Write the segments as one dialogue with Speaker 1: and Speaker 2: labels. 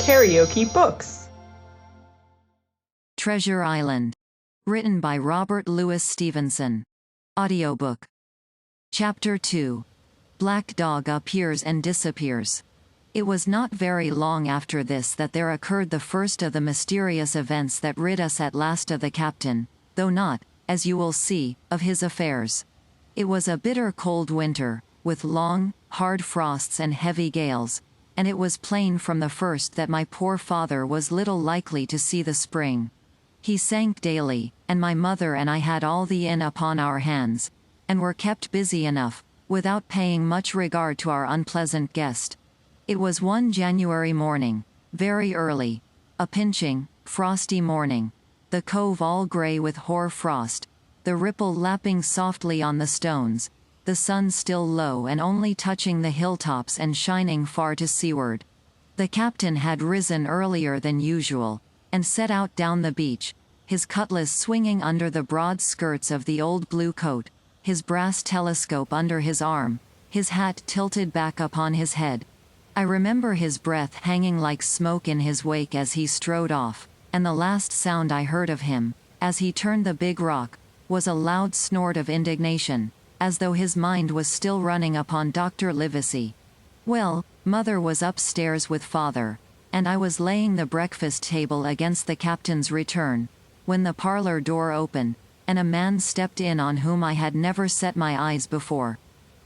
Speaker 1: KaraokeBooks.
Speaker 2: Treasure Island. Written by Robert Louis Stevenson. Audiobook. Chapter 2. Black Dog appears and disappears. It was not very long after this that there occurred the first of the mysterious events that rid us at last of the captain, though not, as you will see, of his affairs. It was a bitter cold winter, with long, hard frosts and heavy gales, and it was plain from the first that my poor father was little likely to see the spring. He sank daily, and my mother and I had all the inn upon our hands, and were kept busy enough, without paying much regard to our unpleasant guest. It was one January morning, very early, a pinching, frosty morning, the cove all grey with hoar frost, the ripple lapping softly on the stones, the sun still low and only touching the hilltops and shining far to seaward. The captain had risen earlier than usual, and set out down the beach, his cutlass swinging under the broad skirts of the old blue coat, his brass telescope under his arm, his hat tilted back upon his head. I remember his breath hanging like smoke in his wake as he strode off, and the last sound I heard of him, as he turned the big rock, was a loud snort of indignation, as though his mind was still running upon Dr. Livesey. Well, mother was upstairs with father, and I was laying the breakfast table against the captain's return, when the parlor door opened, and a man stepped in on whom I had never set my eyes before.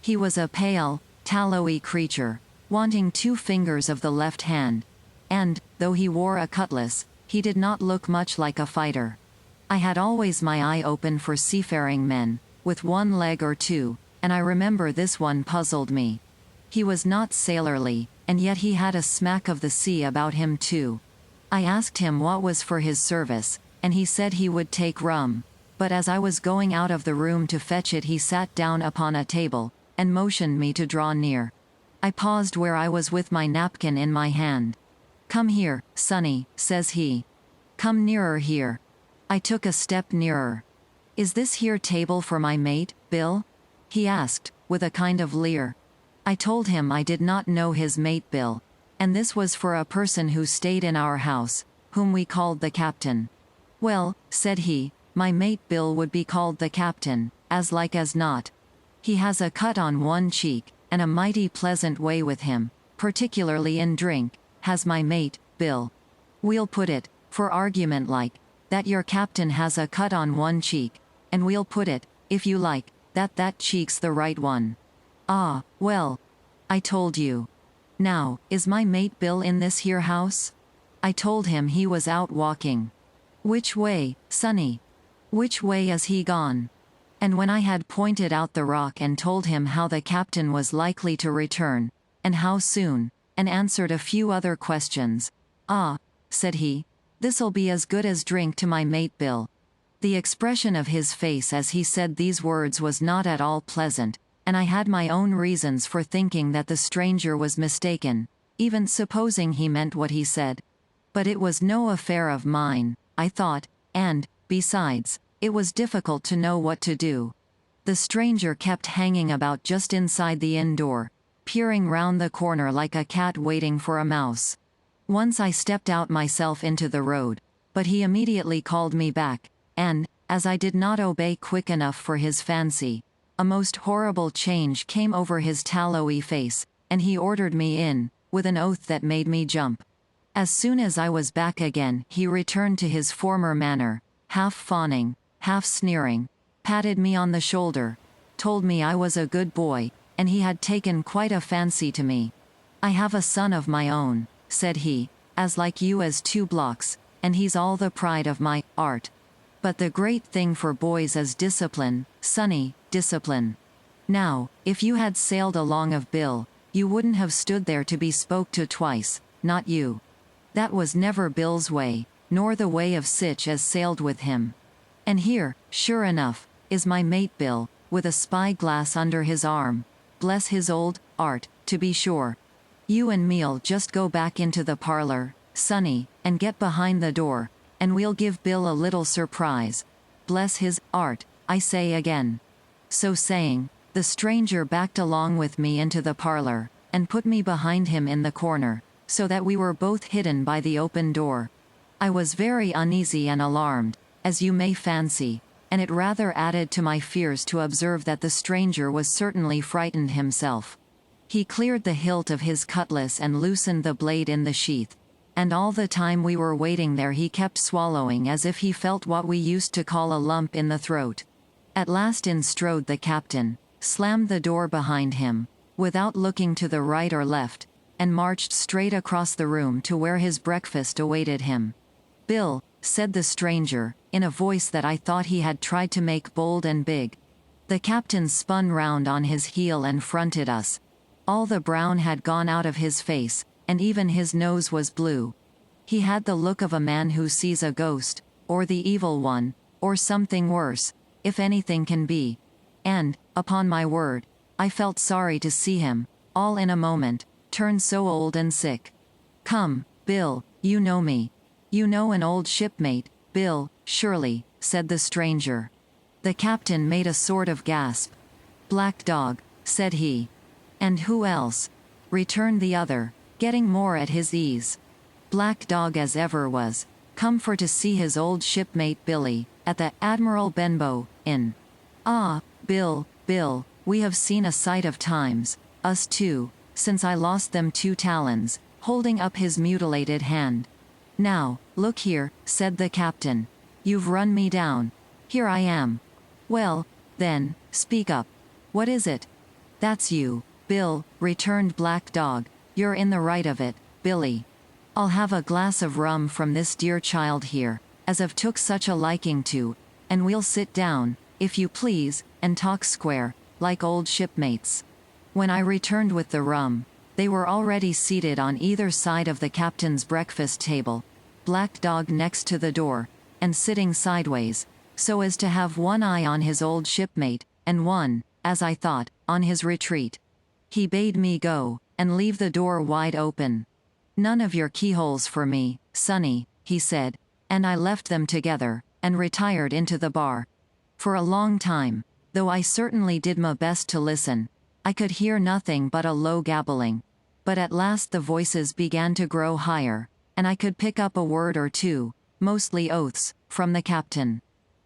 Speaker 2: He was a pale, tallowy creature, wanting 2 fingers of the left hand, and, though he wore a cutlass, he did not look much like a fighter. I had always my eye open for seafaring men, with 1 leg or 2, and I remember this one puzzled me. He was not sailorly, and yet he had a smack of the sea about him too. I asked him what was for his service, and he said he would take rum, but as I was going out of the room to fetch it he sat down upon a table, and motioned me to draw near. I paused where I was with my napkin in my hand. "Come here, sonny," says he. "Come nearer here." I took a step nearer. "Is this here table for my mate, Bill?" he asked, with a kind of leer. I told him I did not know his mate Bill, and this was for a person who stayed in our house, whom we called the captain. "Well," said he, "my mate Bill would be called the captain, as like as not. He has a cut on one cheek, and a mighty pleasant way with him, particularly in drink, has my mate, Bill. We'll put it, for argument like, that your captain has a cut on one cheek, and we'll put it, if you like, that that cheek's the right one." "Ah, well. I told you. Now, is my mate Bill in this here house?" I told him he was out walking. "Which way, sonny? Which way is he gone?" And when I had pointed out the rock and told him how the captain was likely to return, and how soon, and answered a few other questions, "Ah," said he, "this'll be as good as drink to my mate Bill." The expression of his face as he said these words was not at all pleasant, and I had my own reasons for thinking that the stranger was mistaken, even supposing he meant what he said. But it was no affair of mine, I thought, and, besides, it was difficult to know what to do. The stranger kept hanging about just inside the inn door, peering round the corner like a cat waiting for a mouse. Once I stepped out myself into the road, but he immediately called me back, and, as I did not obey quick enough for his fancy, a most horrible change came over his tallowy face, and he ordered me in, with an oath that made me jump. As soon as I was back again, he returned to his former manner, half fawning, half sneering, patted me on the shoulder, told me I was a good boy, and he had taken quite a fancy to me. "I have a son of my own," said he, "as like you as 2 blocks, and he's all the pride of my art. But the great thing for boys is discipline, sonny, discipline. Now, if you had sailed along of Bill, you wouldn't have stood there to be spoke to twice, not you. That was never Bill's way, nor the way of sich as sailed with him. And here, sure enough, is my mate Bill, with a spy-glass under his arm. Bless his old art, to be sure. You and me'll just go back into the parlor, sonny, and get behind the door, and we'll give Bill a little surprise. Bless his art, I say again." So saying, the stranger backed along with me into the parlor, and put me behind him in the corner, so that we were both hidden by the open door. I was very uneasy and alarmed, as you may fancy, and it rather added to my fears to observe that the stranger was certainly frightened himself. He cleared the hilt of his cutlass and loosened the blade in the sheath, and all the time we were waiting there he kept swallowing as if he felt what we used to call a lump in the throat. At last in strode the captain, slammed the door behind him, without looking to the right or left, and marched straight across the room to where his breakfast awaited him. "Bill," said the stranger, in a voice that I thought he had tried to make bold and big. The captain spun round on his heel and fronted us. All the brown had gone out of his face, and even his nose was blue. He had the look of a man who sees a ghost, or the evil one, or something worse, if anything can be. And, upon my word, I felt sorry to see him, all in a moment, turn so old and sick. "Come, Bill, you know me. You know an old shipmate, Bill, surely," said the stranger. The captain made a sort of gasp. "Black Dog," said he. "And who else?" returned the other, getting more at his ease. "Black Dog as ever was, come for to see his old shipmate Billy, at the Admiral Benbow Inn. Ah, Bill, we have seen a sight of times, us two, since I lost them 2 talons," holding up his mutilated hand. "Now, look here," said the captain. "You've run me down. Here I am. Well, then, speak up. What is it?" "That's you, Bill," returned Black Dog. "You're in the right of it, Billy. I'll have a glass of rum from this dear child here, as I've took such a liking to, and we'll sit down, if you please, and talk square, like old shipmates." When I returned with the rum, they were already seated on either side of the captain's breakfast table, Black Dog next to the door, and sitting sideways, so as to have one eye on his old shipmate, and one, as I thought, on his retreat. He bade me go, and leave the door wide open. "None of your keyholes for me, sonny," he said, and I left them together, and retired into the bar. For a long time, though I certainly did my best to listen, I could hear nothing but a low gabbling. But at last the voices began to grow higher, and I could pick up a word or two, mostly oaths, from the captain.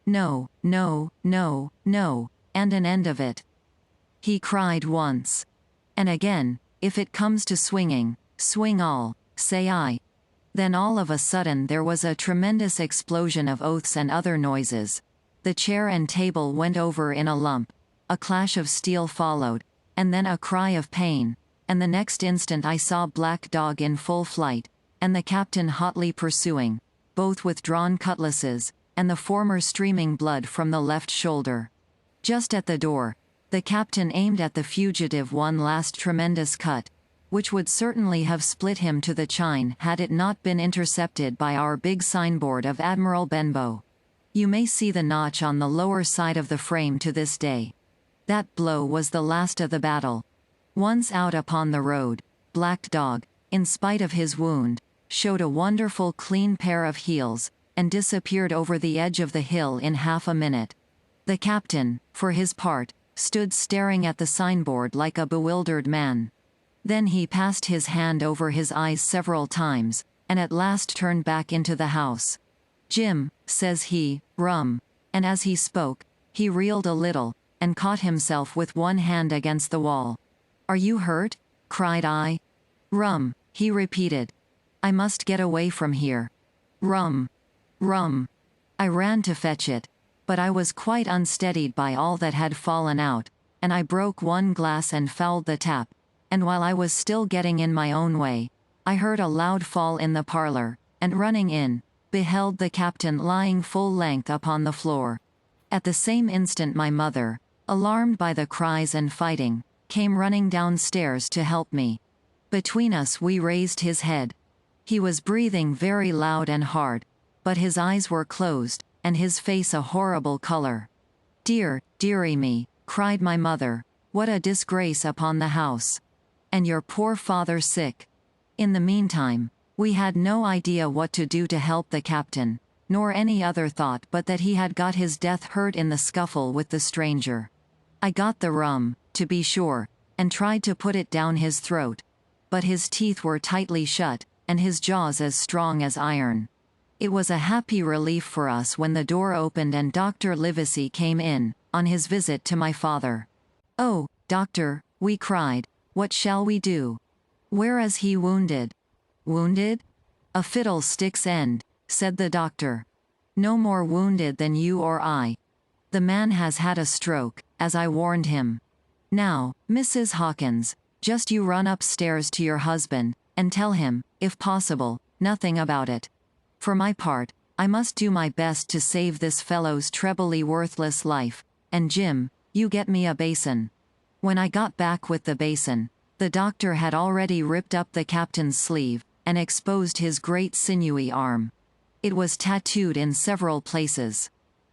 Speaker 2: "No, no, no, no, and an end of it," he cried once. And again, "If it comes to swinging, swing all, say I." Then all of a sudden there was a tremendous explosion of oaths and other noises. The chair and table went over in a lump. A clash of steel followed, and then a cry of pain, and the next instant I saw Black Dog in full flight, and the captain hotly pursuing, both with drawn cutlasses, and the former streaming blood from the left shoulder. Just at the door, the captain aimed at the fugitive one last tremendous cut, which would certainly have split him to the chine had it not been intercepted by our big signboard of Admiral Benbow. You may see the notch on the lower side of the frame to this day. That blow was the last of the battle. Once out upon the road, Black Dog, in spite of his wound, showed a wonderful clean pair of heels, and disappeared over the edge of the hill in half a minute. The captain, for his part, stood staring at the signboard like a bewildered man. Then he passed his hand over his eyes several times, and at last turned back into the house. "Jim," says he, "rum," and as he spoke, he reeled a little, and caught himself with one hand against the wall. "Are you hurt?" cried I. "Rum," he repeated. "I must get away from here. Rum. Rum." I ran to fetch it, but I was quite unsteadied by all that had fallen out, and I broke one glass and fouled the tap, and while I was still getting in my own way, I heard a loud fall in the parlor, and running in, beheld the captain lying full length upon the floor. At the same instant my mother, alarmed by the cries and fighting, came running downstairs to help me. Between us we raised his head. He was breathing very loud and hard, but his eyes were closed, and his face a horrible color. "Dear, dearie me," cried my mother, "what a disgrace upon the house! And your poor father sick." In the meantime, we had no idea what to do to help the captain, nor any other thought but that he had got his death hurt in the scuffle with the stranger. I got the rum, to be sure, and tried to put it down his throat. but his teeth were tightly shut, and his jaws as strong as iron. It was a happy relief for us when the door opened and Dr. Livesey came in, on his visit to my father. "Oh, doctor," we cried, "what shall we do? Where is he wounded?" "Wounded? A fiddlestick's end," said the doctor. "No more wounded than you or I. The man has had a stroke, as I warned him. Now, Mrs. Hawkins, just you run upstairs to your husband, and tell him, if possible, nothing about it. For my part, I must do my best to save this fellow's trebly worthless life, and Jim, you get me a basin." When I got back with the basin, the doctor had already ripped up the captain's sleeve, and exposed his great sinewy arm. It was tattooed in several places.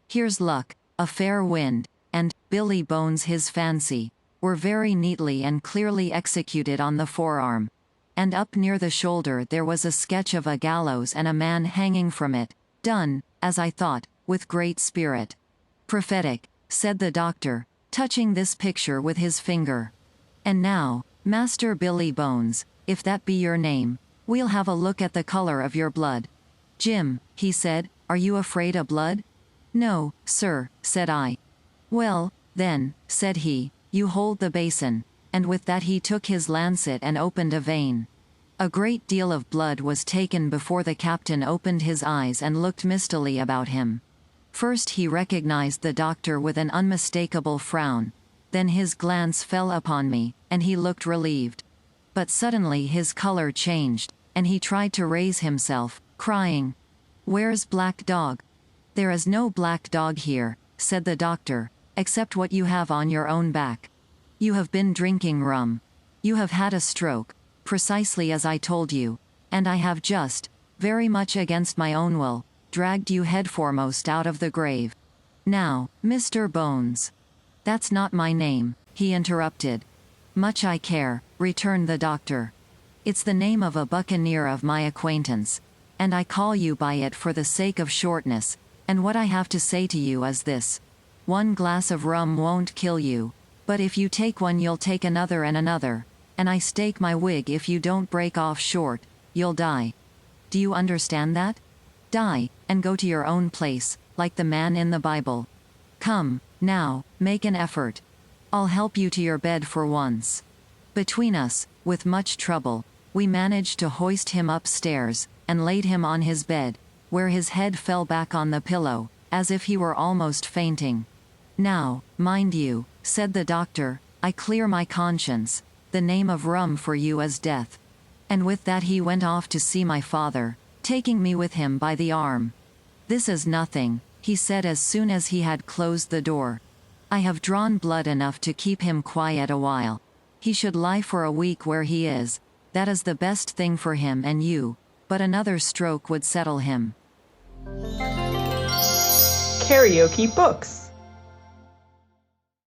Speaker 2: "Here's luck, a fair wind," and "Billy Bones his fancy," were very neatly and clearly executed on the forearm. And up near the shoulder there was a sketch of a gallows and a man hanging from it, done, as I thought, with great spirit. "Prophetic," said the doctor, touching this picture with his finger. "And now, Master Billy Bones, if that be your name, we'll have a look at the color of your blood." "Jim," he said, "are you afraid of blood?" "No, sir," said I. "Well, then," said he, "you hold the basin," and with that he took his lancet and opened a vein. A great deal of blood was taken before the captain opened his eyes and looked mistily about him. First he recognized the doctor with an unmistakable frown, then his glance fell upon me, and he looked relieved. But suddenly his color changed, and he tried to raise himself, crying, "Where's Black Dog?" "There is no black dog here," said the doctor, "except what you have on your own back. You have been drinking rum. You have had a stroke, precisely as I told you, and I have just, very much against my own will, dragged you headforemost out of the grave. Now, Mr. Bones—" "That's not my name," he interrupted. "Much I care," returned the doctor. "It's the name of a buccaneer of my acquaintance, and I call you by it for the sake of shortness, and what I have to say to you is this. One glass of rum won't kill you, but if you take one you'll take another and another, and I stake my wig if you don't break off short, you'll die. Do you understand that? Die, and go to your own place, like the man in the Bible. Come, now, make an effort. I'll help you to your bed for once." Between us, with much trouble, we managed to hoist him upstairs, and laid him on his bed, where his head fell back on the pillow, as if he were almost fainting. "Now, mind you," said the doctor, "I clear my conscience. The name of rum for you is death." And with that he went off to see my father, taking me with him by the arm. "This is nothing," he said as soon as he had closed the door. "I have drawn blood enough to keep him quiet a while. He should lie for a week where he is. That is the best thing for him and you, but another stroke would settle him."
Speaker 1: KaraokeBooks.